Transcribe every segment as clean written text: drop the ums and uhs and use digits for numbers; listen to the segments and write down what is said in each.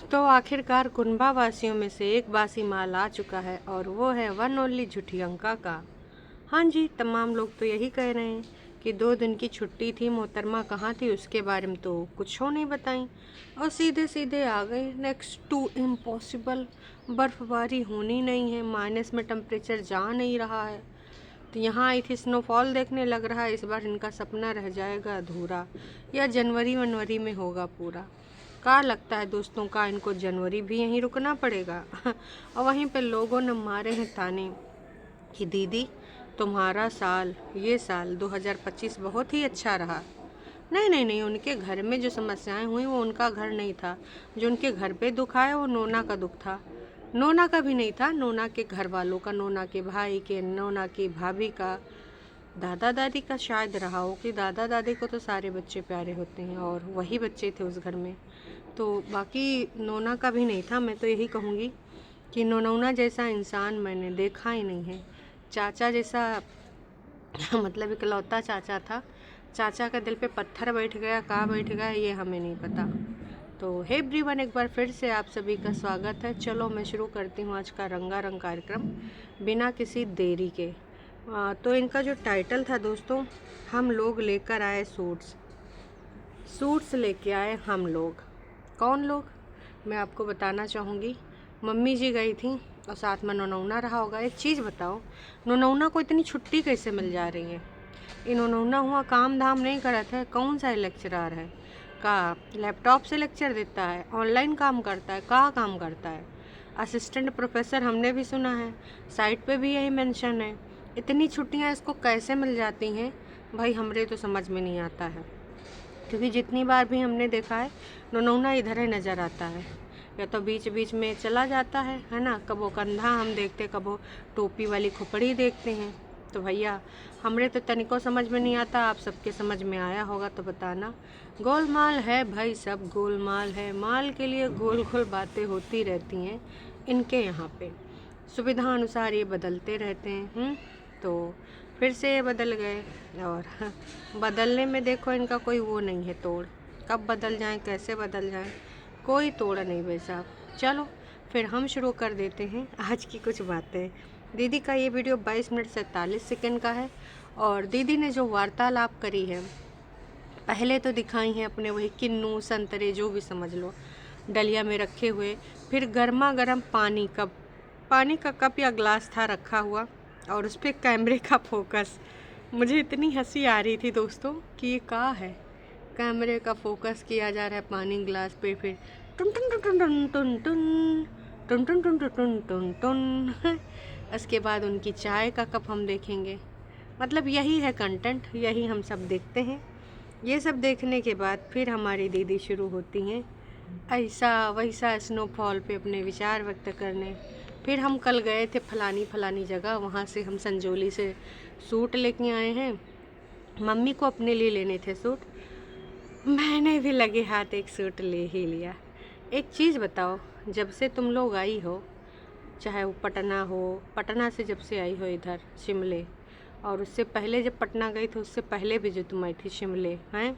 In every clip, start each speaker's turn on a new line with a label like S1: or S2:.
S1: तो आखिरकार कुनबा वासियों में से एक बासी माल आ चुका है और वो है वन ओनली झूठी अंका का। हाँ जी, तमाम लोग तो यही कह रहे हैं कि 2 दिन की छुट्टी थी, मोहतरमा कहाँ थी उसके बारे में तो कुछ हो नहीं बताई और सीधे सीधे आ गई। नेक्स्ट टू इम्पॉसिबल, बर्फ़बारी होनी नहीं है, माइनस में टेम्परेचर जा नहीं रहा है। तो यहाँ आई थी स्नोफॉल देखने, लग रहा है इस बार इनका सपना रह जाएगा अधूरा या जनवरी वनवरी में होगा पूरा। क्या लगता है दोस्तों, का इनको जनवरी भी यहीं रुकना पड़ेगा? और वहीं पे लोगों ने मारे हैं ताने कि दीदी तुम्हारा साल, ये साल 2025 बहुत ही अच्छा रहा। नहीं नहीं नहीं, उनके घर में जो समस्याएं हुई वो उनका घर नहीं था। जो उनके घर पे दुख आया वो नोना का दुख था। नोना का भी नहीं था, नोना के घर वालों का, नोना के भाई के, नोना की भाभी का, दादा दादी का शायद रहा हो कि दादा दादी को तो सारे बच्चे प्यारे होते हैं और वही बच्चे थे उस घर में। तो बाकी नोना का भी नहीं था। मैं तो यही कहूँगी कि नोनौना जैसा इंसान मैंने देखा ही नहीं है। चाचा जैसा मतलब इकलौता चाचा था। चाचा का दिल पे पत्थर बैठ गया, कहाँ बैठ गया ये हमें नहीं पता। तो हे एवरीवन, एक बार फिर से आप सभी का स्वागत है। चलो मैं शुरू करती हूँ आज का रंगारंग कार्यक्रम बिना किसी देरी के। तो इनका जो टाइटल था दोस्तों, हम लोग लेकर आए सूट्स। सूट्स लेके आए हम लोग। कौन लोग? मैं आपको बताना चाहूँगी। मम्मी जी गई थी और साथ में नोनौना रहा होगा। एक चीज़ बताओ, नोनौना को इतनी छुट्टी कैसे मिल जा रही है? ये नोनौना हुआ काम धाम नहीं करता है, कौन सा लेक्चरार है का लैपटॉप से लेक्चर देता है, ऑनलाइन काम करता है, कहाँ काम करता है? असिस्टेंट प्रोफेसर हमने भी सुना है, साइट पे भी यही मेंशन है। इतनी छुट्टियाँ इसको कैसे मिल जाती हैं भाई, हमरे तो समझ में नहीं आता है। क्योंकि जितनी बार भी हमने देखा है नोनौना इधर ही नज़र आता है, या तो बीच बीच में चला जाता है ना। कबो कंधा हम देखते, कबो टोपी वाली खोपड़ी देखते हैं। तो भैया हमरे तो तनिको समझ में नहीं आता, आप सबके समझ में आया होगा तो बताना। गोलमाल है भाई, सब गोलमाल है। माल के लिए गोल गोल बातें होती रहती हैं इनके यहाँ पे। सुविधा अनुसार ये बदलते रहते हैं। तो फिर से ये बदल गए और बदलने में देखो इनका कोई वो नहीं है तोड़। कब बदल जाएं, कैसे बदल जाएं, कोई तोड़ नहीं भाई साहब। चलो फिर हम शुरू कर देते हैं आज की कुछ बातें। दीदी का ये वीडियो 22 मिनट 47 सेकंड का है और दीदी ने जो वार्तालाप करी है, पहले तो दिखाई हैं अपने वही किन्नू संतरे जो भी समझ लो डलिया में रखे हुए, फिर गर्मा गर्म पानी का कप या ग्लास था रखा हुआ और उस पर कैमरे का फोकस। मुझे इतनी हंसी आ रही थी दोस्तों कि ये क्या है, कैमरे का फोकस किया जा रहा है पानी ग्लास पे, फिर टुन टुन टुन टुन टुन टुन टुन टुन टुन टुन टुन टुन टुन। उसके बाद उनकी चाय का कप हम देखेंगे। मतलब यही है कंटेंट, यही हम सब देखते हैं। ये सब देखने के बाद फिर हमारी दीदी शुरू होती हैं ऐसा वैसा स्नोफॉल पे अपने विचार व्यक्त करने। फिर हम कल गए थे फलानी फलानी जगह, वहाँ से हम संजोली से सूट लेके आए हैं। मम्मी को अपने लिए लेने थे सूट, मैंने भी लगे हाथ एक सूट ले ही लिया। एक चीज़ बताओ, जब से तुम लोग आई हो, चाहे वो पटना हो, पटना से जब से आई हो इधर शिमले, और उससे पहले जब पटना गई थी उससे पहले भी जो तुम आई थी शिमले हैं,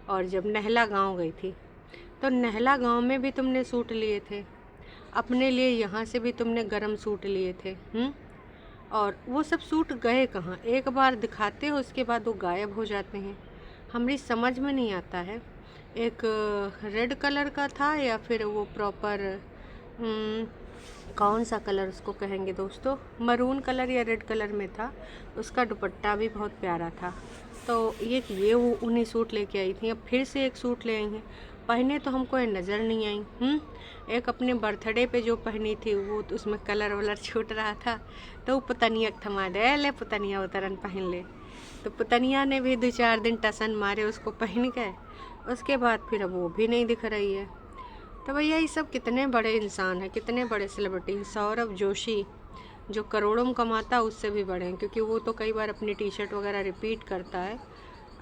S1: और जब नहला गांव गई थी तो नहला गांव में भी तुमने सूट लिए थे अपने लिए, यहाँ से भी तुमने गरम सूट लिए थे। और वो सब सूट गए कहाँ? एक बार दिखाते हो उसके बाद वो गायब हो जाते हैं। हमारी समझ में नहीं आता है। एक रेड कलर का था या फिर वो प्रॉपर कौन सा कलर उसको कहेंगे दोस्तों, मरून कलर या रेड कलर में था। उसका दुपट्टा भी बहुत प्यारा था। तो ये वो उन्हीं सूट लेके आई थी। अब फिर से एक सूट ले आई हैं। पहने तो हमको ये नज़र नहीं आई। एक अपने बर्थडे पे जो पहनी थी वो तो उसमें कलर वलर छूट रहा था, तो पुतनिया थमा दे ले, पुतनिया उतरन पहन ले। तो पुतनिया ने भी 2-4 दिन टसन मारे उसको पहन के, उसके बाद फिर अब वो भी नहीं दिख रही है। तो भैया ये सब कितने बड़े इंसान हैं, कितने बड़े सेलिब्रिटी। सौरभ जोशी जो करोड़ों में कमाता है उससे भी बड़े हैं, क्योंकि वो तो कई बार अपनी टी शर्ट वगैरह रिपीट करता है,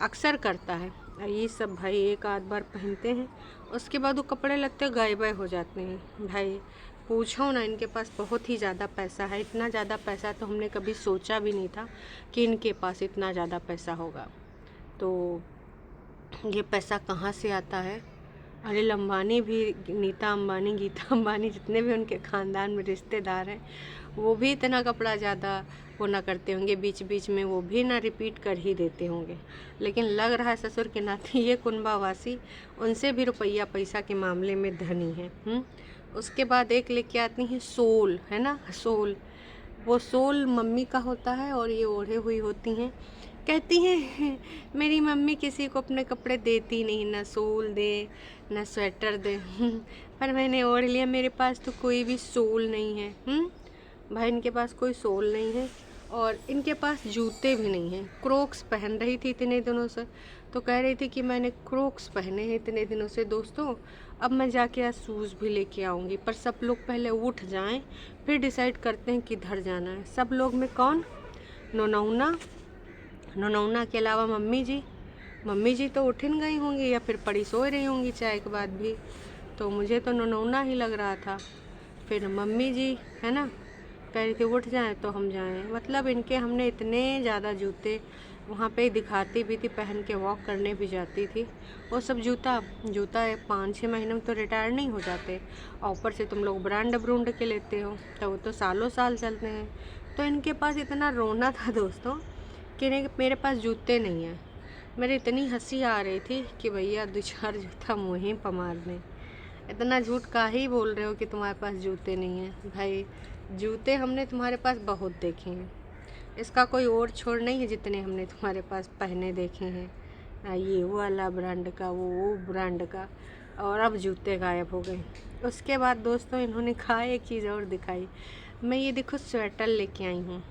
S1: अक्सर करता है। ये सब भाई एक आध बार पहनते हैं, उसके बाद वो कपड़े लगते गायब हो जाते हैं। भाई पूछो ना, इनके पास बहुत ही ज़्यादा पैसा है। इतना ज़्यादा पैसा तो हमने कभी सोचा भी नहीं था कि इनके पास इतना ज़्यादा पैसा होगा। तो ये पैसा कहाँ से आता है अनिल अंबानी भी, नीता अंबानी, गीता अंबानी, जितने भी उनके ख़ानदान में रिश्तेदार हैं, वो भी इतना कपड़ा ज़्यादा वो ना करते होंगे, बीच बीच में वो भी ना रिपीट कर ही देते होंगे। लेकिन लग रहा है ससुर के नाते ये कुंभावासी उनसे भी रुपया पैसा के मामले में धनी है। उसके बाद एक लेके आती हैं सोल, है ना, सोल। वो सोल मम्मी का होता है और ये ओढ़े हुई होती हैं। कहती हैं मेरी मम्मी किसी को अपने कपड़े देती नहीं, ना सोल दे ना स्वेटर दे। पर मैंने ओढ़ लिया, मेरे पास तो कोई भी सोल नहीं है। भाई इनके पास कोई सोल नहीं है और इनके पास जूते भी नहीं हैं। क्रोक्स पहन रही थी इतने दिनों से, तो कह रही थी कि मैंने क्रोक्स पहने हैं इतने दिनों से दोस्तों, अब मैं जाके आज शूज़ भी लेके आऊँगी। पर सब लोग पहले उठ जाएं, फिर डिसाइड करते हैं किधर जाना है। सब लोग में कौन? नोनौना के अलावा मम्मी जी तो उठ न गई होंगी या फिर पड़ी सो रही होंगी चाय के बाद भी, तो मुझे तो नोनौना ही लग रहा था। फिर मम्मी जी, है ना, कह रही थी उठ जाएं तो हम जाएं। मतलब इनके हमने इतने ज़्यादा जूते वहाँ पे दिखाती भी थी, पहन के वॉक करने भी जाती थी। वो सब जूता 5-6 महीने में तो रिटायर नहीं हो जाते, और ऊपर से तुम लोग ब्रांड के लेते हो, तो वो तो सालों साल चलते हैं। तो इनके पास इतना रोना था दोस्तों कि मेरे पास जूते नहीं हैं। मेरी इतनी हंसी आ रही थी कि भैया 2-4 जूता मुँह ही पर मार दें। इतना झूठ का ही बोल रहे हो कि तुम्हारे पास जूते नहीं हैं। भाई जूते हमने तुम्हारे पास बहुत देखे हैं, इसका कोई और छोड़ नहीं है जितने हमने तुम्हारे पास पहने देखे हैं। ये वो वाला ब्रांड का, वो ब्रांड का, और अब जूते गायब हो गए। उसके बाद दोस्तों इन्होंने कहा एक चीज़ और दिखाई। मैं ये देखो स्वेटर लेके आई हूँ।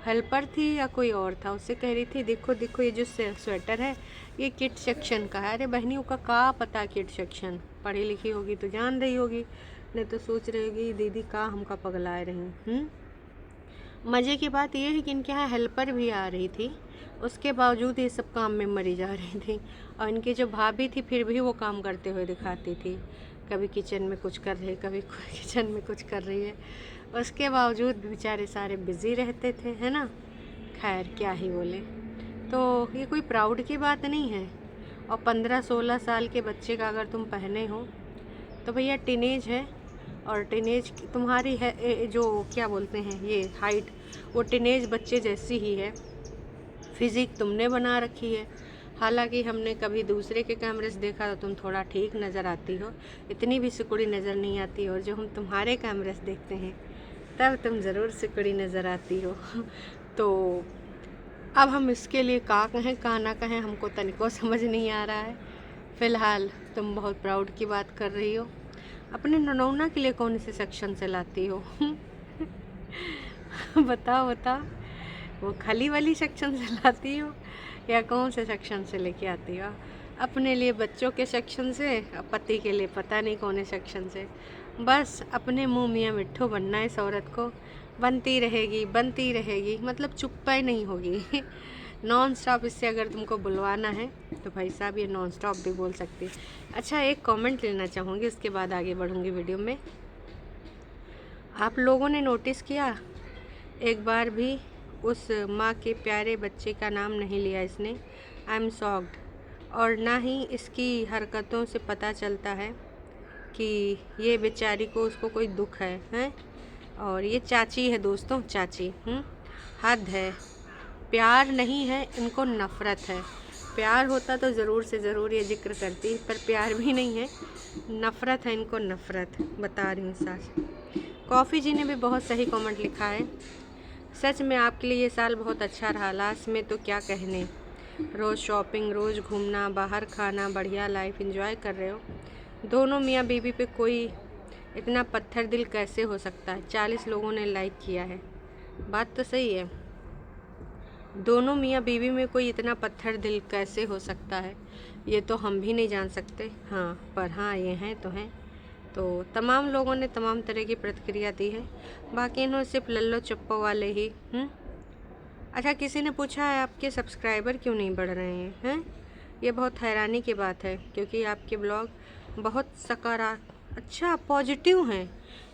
S1: हेल्पर थी या कोई और था, उससे कह रही थी देखो देखो ये जो स्वेटर है ये किड सेक्शन का है। अरे बहनियों का पता किड सेक्शन, पढ़ी लिखी होगी तो जान रही होगी, नहीं तो सोच रही होगी दीदी का हमका पगलाए रही। मज़े की बात यह है कि इनके यहाँ हेल्पर भी आ रही थी, उसके बावजूद ये सब काम में मरी जा रही थी। और इनकी जो भाभी थी फिर भी वो काम करते हुए दिखाती थी, कभी किचन में कुछ कर रही है, कभी किचन में कुछ कर रही है। उसके बावजूद बेचारे सारे बिज़ी रहते थे, है ना। खैर क्या ही बोले, तो ये कोई प्राउड की बात नहीं है। और 15-16 साल के बच्चे का अगर तुम पहने हो तो भैया टीनेज है, और टीनेज तुम्हारी है जो क्या बोलते हैं ये हाइट, वो टीनेज बच्चे जैसी ही है। फिज़िक तुमने बना रखी है, हालांकि हमने कभी दूसरे के कैमरे से देखा तो तुम थोड़ा ठीक नज़र आती हो, इतनी भी सिकुड़ी नज़र नहीं आती। और जो हम तुम्हारे कैमरे से देखते हैं तब तुम ज़रूर सिकुड़ी नज़र आती हो। तो अब हम इसके लिए का कहें का ना कहें, हमको तनिको समझ नहीं आ रहा है। फ़िलहाल तुम बहुत प्राउड की बात कर रही हो, अपने ननौना के लिए कौन से सेक्शन से लाती हो? बताओ, वो खली वाली सेक्शन से लाती हो या कौन से सेक्शन से लेके आती हो? अपने लिए बच्चों के सेक्शन से, पति के लिए पता नहीं कौन से सेक्शन से। बस अपने मुँह मियाँ मिट्ठू बनना है इस औरत को, बनती रहेगी, मतलब चुप्पा नहीं होगी। नॉन स्टॉप इससे अगर तुमको बुलवाना है तो भाई साहब ये नॉन स्टॉप भी बोल सकती है। अच्छा एक कमेंट लेना चाहूँगी, उसके बाद आगे बढ़ूँगी वीडियो में। आप लोगों ने नोटिस किया एक बार भी उस माँ के प्यारे बच्चे का नाम नहीं लिया इसने? I am shocked. और ना ही इसकी हरकतों से पता चलता है कि ये बेचारी को उसको कोई दुख है। और ये चाची है दोस्तों, चाची। हद है, प्यार नहीं है इनको, नफ़रत है। प्यार होता तो ज़रूर से ज़रूर ये जिक्र करती, पर प्यार भी नहीं है, नफ़रत है इनको, नफ़रत। बता रही हूँ सच। कॉफ़ी जी ने भी बहुत सही कमेंट लिखा है, सच में आपके लिए ये साल बहुत अच्छा रहा, लास्ट में तो क्या कहने। रोज़ शॉपिंग, रोज़ घूमना, बाहर खाना, बढ़िया लाइफ एंजॉय कर रहे हो। दोनों मियाँ बीवी पे कोई इतना पत्थर दिल कैसे हो सकता है? 40 लोगों ने लाइक किया है। बात तो सही है, दोनों मियाँ बीवी में कोई इतना पत्थर दिल कैसे हो सकता है, ये तो हम भी नहीं जान सकते। हाँ पर हाँ ये हैं तो हैं। तो तमाम लोगों ने तमाम तरह की प्रतिक्रिया दी है, बाकी इन्होंने सिर्फ लल्लो चप्पो वाले ही। अच्छा किसी ने पूछा है आपके सब्सक्राइबर क्यों नहीं बढ़ रहे हैं? ये बहुत हैरानी की बात है, क्योंकि आपके ब्लॉग बहुत अच्छा पॉजिटिव हैं।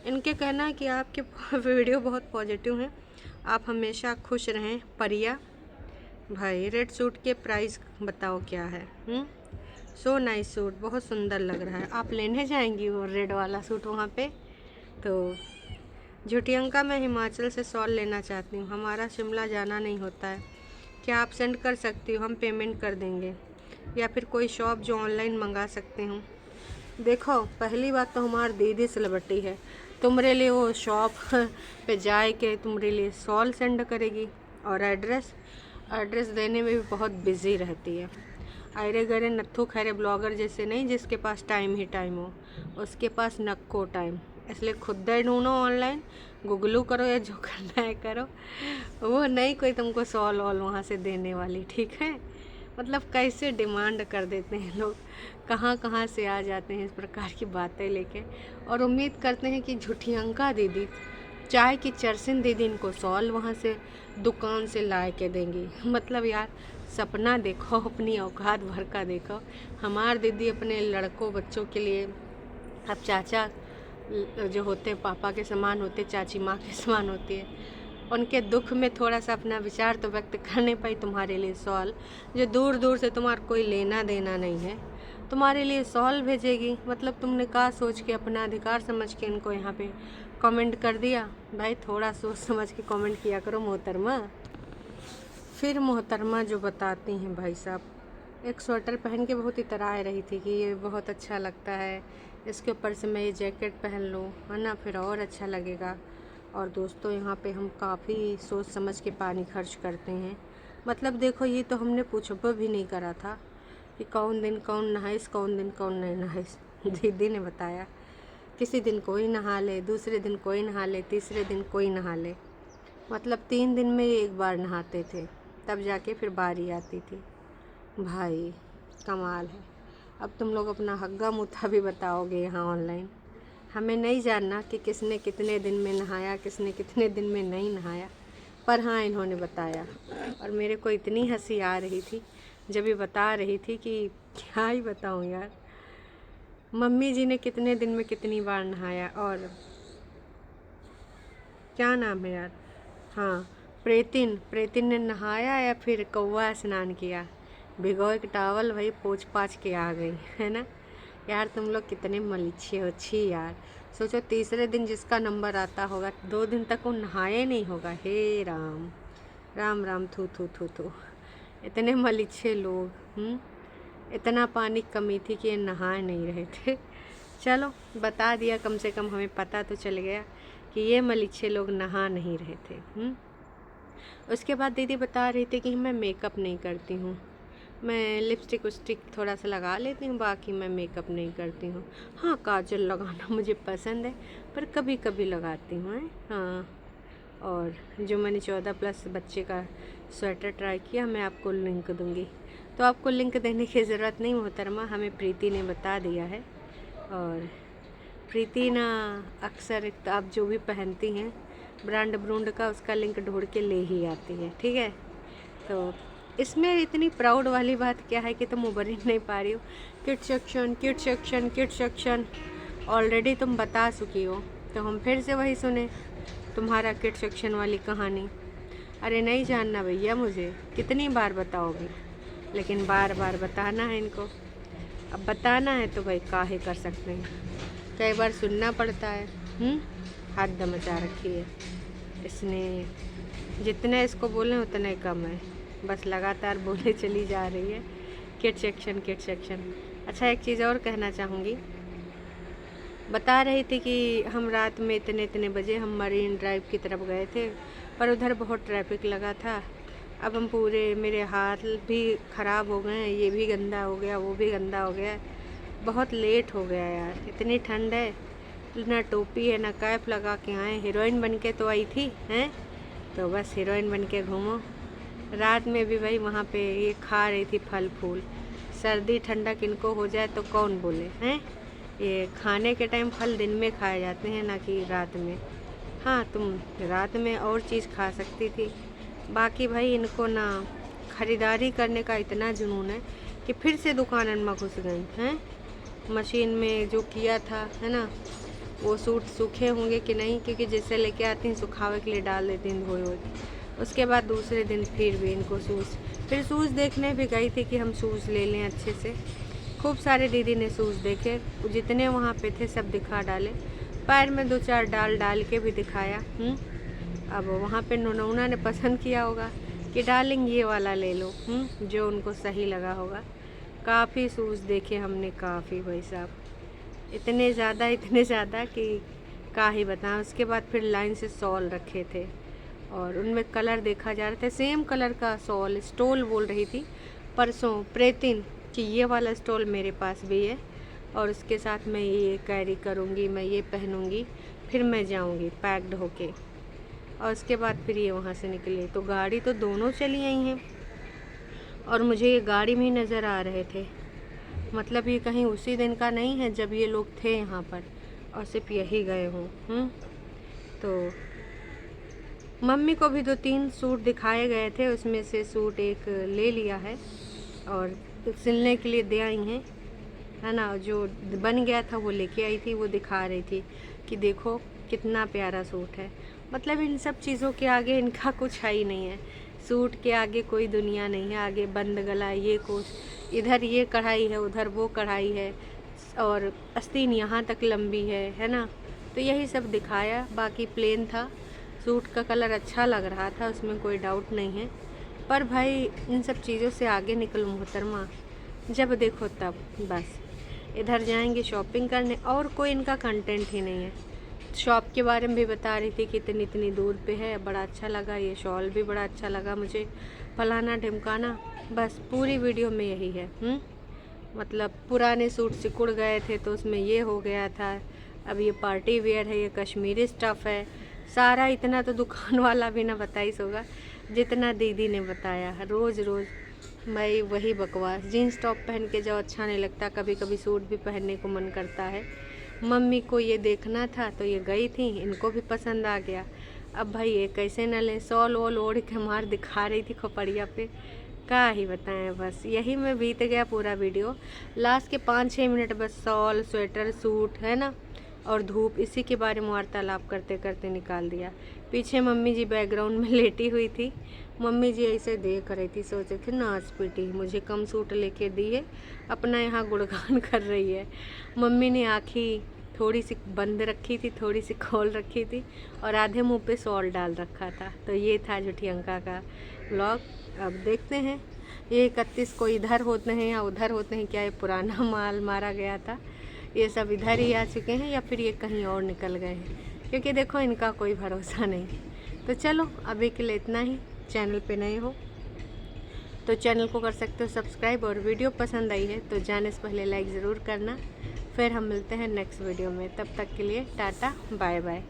S1: इनके कहना है कि आपके वीडियो बहुत पॉजिटिव हैं, आप हमेशा खुश रहें परिया। भाई रेड सूट के प्राइस बताओ क्या है? सो नाइस सूट, बहुत सुंदर लग रहा है। आप लेने जाएंगी वो रेड वाला सूट वहाँ पे? तो झुटियंका, मैं हिमाचल से शॉल लेना चाहती हूँ, हमारा शिमला जाना नहीं होता है, क्या आप सेंड कर सकती हो? हम पेमेंट कर देंगे, या फिर कोई शॉप जो ऑनलाइन मंगा सकते हो? देखो, पहली बात तो हमारी दीदी सेलिब्रिटी है, तुम्हारे लिए वो शॉप पे जाए के तुम्हारे लिए शॉल सेंड करेगी, और एड्रेस देने में भी बहुत बिजी रहती है। अरे गरे नत्थू खैरे ब्लॉगर जैसे नहीं, जिसके पास टाइम ही टाइम हो, उसके पास नक्को टाइम। इसलिए खुद ही ढूंढो ऑनलाइन, गूगलू करो या जो करना है करो, वो नहीं कोई तुमको सॉल वॉल वहाँ से देने वाली, ठीक है? मतलब कैसे डिमांड कर देते हैं लोग, कहाँ कहाँ से आ जाते हैं इस प्रकार की बातें लेके, और उम्मीद करते हैं कि झुठियंका दीदी, चाय की चरसिन दीदी इनको सॉल वहाँ से दुकान से ला के देंगी। मतलब यार, सपना देखो, अपनी औकात भर का देखो। हमार दीदी अपने लड़कों बच्चों के लिए, अब चाचा जो होते हैं पापा के समान होते, चाची माँ के समान होती है, उनके दुख में थोड़ा सा अपना विचार तो व्यक्त करने पाई। तुम्हारे लिए सॉल, जो दूर दूर से तुम्हारा कोई लेना देना नहीं है, तुम्हारे लिए सॉल भेजेगी। मतलब तुमने कहा सोच के, अपना अधिकार समझ के इनको यहाँ पे कमेंट कर दिया। भाई थोड़ा सोच समझ के कमेंट किया करो मोहतरमा। फिर मोहतरमा जो बताती हैं, भाई साहब एक स्वेटर पहन के बहुत इतरा रही थी कि ये बहुत अच्छा लगता है, इसके ऊपर से मैं ये जैकेट पहन लूँ, है ना, फिर और अच्छा लगेगा। और दोस्तों, यहाँ पे हम काफ़ी सोच समझ के पानी खर्च करते हैं। मतलब देखो, ये तो हमने पूछबो भी नहीं करा था कि कौन दिन कौन नहाइस, कौन दिन कौन नहीं नहाइस। दीदी ने बताया, किसी दिन कोई नहा ले, दूसरे दिन कोई नहा ले, तीसरे दिन कोई नहा ले। मतलब 3 दिन में एक बार नहाते थे, तब जाके फिर बारी आती थी। भाई कमाल है। अब तुम लोग अपना हग्गा मुथा भी बताओगे यहाँ ऑनलाइन। हमें नहीं जानना कि किसने कितने दिन में नहाया, किसने कितने दिन में नहीं नहाया, पर हाँ इन्होंने बताया। और मेरे को इतनी हंसी आ रही थी जब ये बता रही थी कि क्या ही बताऊँ यार, मम्मी जी ने कितने दिन में कितनी बार नहाया। और क्या नाम है यार, हाँ प्रेतिन ने नहाया या फिर कौवा स्नान किया, भिगो एक टावल, वही पोंछ पाछ के आ गई, है ना यार। तुम लोग कितने मलिच्छे हो, छी यार। सोचो तीसरे दिन जिसका नंबर आता होगा, 2 दिन तक वो नहाए नहीं होगा। हे राम राम राम, थू थू थू थू, इतने मलिच्छे लोग। इतना पानी की कमी थी कि ये नहा नहीं रहे थे। चलो बता दिया, कम से कम हमें पता तो चल गया कि ये मलिच्छे लोग नहा नहीं रहे थे। उसके बाद दीदी बता रही थी कि मैं मेकअप नहीं करती हूँ, मैं लिपस्टिक उस्टिक थोड़ा सा लगा लेती हूँ, बाकी मैं मेकअप नहीं करती हूँ। हाँ, काजल लगाना मुझे पसंद है, पर कभी कभी लगाती हूँ। हाँ, और जो मैंने 14+ बच्चे का स्वेटर ट्राई किया, मैं आपको लिंक दूँगी। तो आपको लिंक देने की ज़रूरत नहीं मोहतरमा, हमें प्रीति ने बता दिया है। और प्रीति ना अक्सर आप जो भी पहनती हैं ब्रांड ब्रूंड का, उसका लिंक ढूंढ के ले ही आती है, ठीक है। तो इसमें इतनी प्राउड वाली बात क्या है कि तुम उभर ही नहीं पा रही हो। Kid section kid section kid section already तुम बता चुकी हो, तो हम फिर से वही सुने तुम्हारा किड सेक्शन वाली कहानी। अरे नहीं जानना भैया, मुझे कितनी बार बताओगे, लेकिन बार बार बताना है इनको। अब बताना है तो भाई काहे कर सकते हैं, कई बार सुनना पड़ता है। हद मचा रखी है इसने, जितने इसको बोले उतने कम है, बस लगातार बोले चली जा रही है किड सेक्शन किड सेक्शन। अच्छा, एक चीज़ और कहना चाहूँगी, बता रही थी कि हम रात में इतने इतने बजे हम मरीन ड्राइव की तरफ गए थे, पर उधर बहुत ट्रैफिक लगा था। अब हम पूरे, मेरे हाथ भी ख़राब हो गए हैं, ये भी गंदा हो गया, वो भी गंदा हो गया, बहुत लेट हो गया यार। इतनी ठंड है, ना टोपी है ना कैप लगा के आए, हीरोइन बन के तो आई थी हैं, तो बस हीरोइन बन के घूमो। रात में भी भाई वहाँ पे ये खा रही थी फल फूल। सर्दी ठंडा किनको हो जाए तो कौन बोले हैं, ये खाने के टाइम फल दिन में खाए जाते हैं, ना कि रात में। हाँ, तुम रात में और चीज़ खा सकती थी। बाकी भाई इनको ना ख़रीदारी करने का इतना जुनून है कि फिर से दुकानन में घुस गई हैं। मशीन में जो किया था, है ना, वो सूट सूखे होंगे कि नहीं, क्योंकि जैसे लेके आती हैं सुखावे के लिए डाल देती हैं धोए हुए। उसके बाद दूसरे दिन फिर भी इनको शूज़ देखने भी गई थी कि हम शूज़ ले लें अच्छे से। खूब सारे दीदी ने शूज़ देखे, जितने वहाँ पे थे सब दिखा डाले, पैर में 2-4 डाल के भी दिखाया। अब वहाँ पे नोनौना ने पसंद किया होगा कि डार्लिंग ये वाला ले लो, जो उनको सही लगा होगा। काफ़ी शूज़ देखे हमने, काफ़ी भाई साहब, इतने ज़्यादा कि क्या ही बताएं। उसके बाद फिर लाइन से शॉल रखे थे और उनमें कलर देखा जा रहा था, सेम कलर का शॉल। स्टोल बोल रही थी परसों प्रेतिन कि ये वाला स्टोल मेरे पास भी है और उसके साथ मैं ये कैरी करूँगी, मैं ये पहनूँगी, फिर मैं जाऊँगी पैक्ड होके। और उसके बाद फिर ये वहाँ से निकले तो गाड़ी तो दोनों चली आई हैं और मुझे ये गाड़ी में ही नज़र आ रहे थे। मतलब ये कहीं उसी दिन का नहीं है जब ये लोग थे यहाँ पर और सिर्फ यही गए हों। तो मम्मी को भी 2-3 सूट दिखाए गए थे, उसमें से सूट एक ले लिया है और सिलने के लिए दे आई हैं, है ना। जो बन गया था वो लेके आई थी, वो दिखा रही थी कि देखो कितना प्यारा सूट है। मतलब इन सब चीज़ों के आगे इनका कुछ है ही नहीं है। सूट के आगे कोई दुनिया नहीं है। आगे बंद गला, ये कुछ, इधर ये कढ़ाई है, उधर वो कढ़ाई है और आस्तीन यहाँ तक लंबी है ना। तो यही सब दिखाया, बाकी प्लेन था। सूट का कलर अच्छा लग रहा था, उसमें कोई डाउट नहीं है। पर भाई इन सब चीज़ों से आगे निकलो मोहतरमा, जब देखो तब बस इधर जाएंगे शॉपिंग करने और कोई इनका कंटेंट ही नहीं है। शॉप के बारे में भी बता रही थी कि इतनी दूर पे है, बड़ा अच्छा लगा, ये शॉल भी बड़ा अच्छा लगा मुझे, फलाना ढिमकाना। बस पूरी वीडियो में यही है। मतलब पुराने सूट सिकुड़ गए थे तो उसमें ये हो गया था, अब ये पार्टी वेयर है, ये कश्मीरी स्टफ़ है, सारा इतना तो दुकान वाला भी ना बताइस होगा जितना दीदी ने बताया। रोज़ मैं वही बकवास, जीन्स टॉप पहन के जाओ अच्छा नहीं लगता, कभी कभी सूट भी पहनने को मन करता है। मम्मी को ये देखना था तो ये गई थी, इनको भी पसंद आ गया। अब भाई ये कैसे न लें, शॉल वॉल ओढ़ के मार दिखा रही थी खोपड़िया पे, क्या ही बताएं। बस यही में बीत गया पूरा वीडियो। लास्ट के 5-6 मिनट बस शॉल, स्वेटर, सूट, है ना, और धूप, इसी के बारे में वार्तालाप करते करते निकाल दिया। पीछे मम्मी जी बैकग्राउंड में लेटी हुई थी। मम्मी जी ऐसे देख रही थी, सोचे थे नाच पीटी, मुझे कम सूट लेके दी है, अपना यहाँ गुणगान कर रही है। मम्मी ने आँखें थोड़ी सी बंद रखी थी, थोड़ी सी खोल रखी थी और आधे मुंह पे शॉल डाल रखा था। तो ये था झूठियंका का व्लॉग। अब देखते हैं ये 31 को इधर होते हैं या उधर होते हैं, क्या ये पुराना माल मारा गया था, ये सब इधर ही आ चुके हैं या फिर ये कहीं और निकल गए हैं, क्योंकि देखो इनका कोई भरोसा नहीं। तो चलो अभी के लिए इतना ही। चैनल पे नए हो तो चैनल को कर सकते हो सब्सक्राइब, और वीडियो पसंद आई है तो जाने से पहले लाइक ज़रूर करना। फिर हम मिलते हैं नेक्स्ट वीडियो में, तब तक के लिए टाटा बाय बाय।